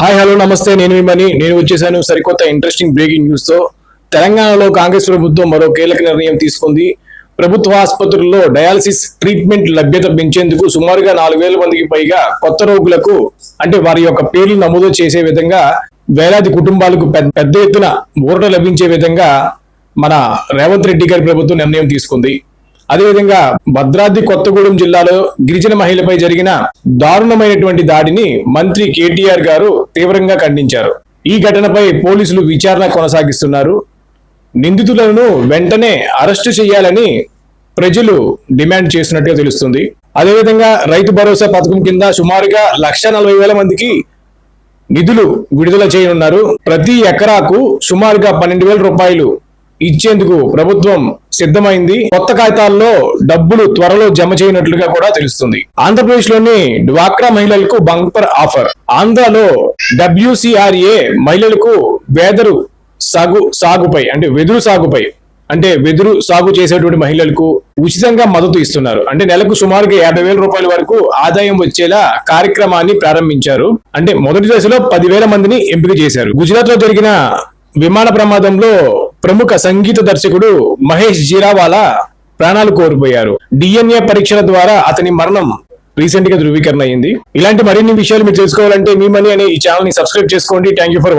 Hi hello నమస్తే, నేను మీ money. నేను వచ్చేసాను సరికొత్త ఇంట్రెస్టింగ్ బ్రేకింగ్ న్యూస్ తో. తెలంగాణలో కాంగ్రెస్ ప్రభుత్వం మరో కీలక నిర్ణయం తీసుకుంది. ప్రభుత్వ ఆసుపత్రుల్లో డయాలసిస్ ట్రీట్మెంట్ లభ్యత పెంచేందుకు సుమారుగా 4,000 మందికి పైగా కొత్త రోగులకు అంటే వారి యొక్క పేర్లు నమోదు చేసే విధంగా వేలాది కుటుంబాలకు పెద్ద ఎత్తున ఊరట లభించే విధంగా మన రేవంత్ రెడ్డి గారి ప్రభుత్వం నిర్ణయం తీసుకుంది. అదేవిధంగా భద్రాద్రి కొత్తగూడెం జిల్లాలో గిరిజన మహిళపై జరిగిన దారుణమైనటువంటి దాడిని మంత్రి కేటీఆర్ గారు తీవ్రంగా ఖండించారు. ఈ ఘటనపై పోలీసులు విచారణ కొనసాగిస్తున్నారు. నిందితులను వెంటనే అరెస్టు చేయాలని ప్రజలు డిమాండ్ చేస్తున్నట్టుగా తెలుస్తుంది. అదేవిధంగా రైతు భరోసా పథకం కింద సుమారుగా 1,40,000 మందికి నిధులు విడుదల చేయనున్నారు. ప్రతి ఎకరాకు సుమారుగా 12,000 రూపాయలు ఇచ్చేందుకు ప్రభుత్వం సిద్ధమైంది. కొత్త కాగితాల్లో డబ్బులు త్వరలో జమ చేయనట్లుగా కూడా తెలుస్తుంది. ఆంధ్రప్రదేశ్ లోని డ్వాక్రా మహిళలకు బంపర్ ఆఫర్. ఆంధ్రలో WCRA మహిళలకు వెదురు సాగుపై అంటే వెదురు సాగు చేసేటువంటి మహిళలకు ఉచితంగా మద్దతు ఇస్తున్నారు. అంటే నెలకు సుమారుగా 50,000 రూపాయల వరకు ఆదాయం వచ్చేలా కార్యక్రమాన్ని ప్రారంభించారు. అంటే మొదటి దశలో 10,000 మందిని ఎంపిక చేశారు. గుజరాత్ లో జరిగిన విమాన ప్రమాదంలో ప్రముఖ సంగీత దర్శకుడు మహేష్ జీరావాలా ప్రాణాలు కోల్పోయారు. DNA పరీక్షల ద్వారా అతని మరణం రీసెంట్ గా ధృవీకరణ అయింది. ఇలాంటి మరిన్ని విషయాలు మీరు తెలుసుకోవాలంటే మీ మనీ అనే ఈ ఛానల్ ని సబ్స్క్రైబ్ చేసుకోండి. Thank you for watching.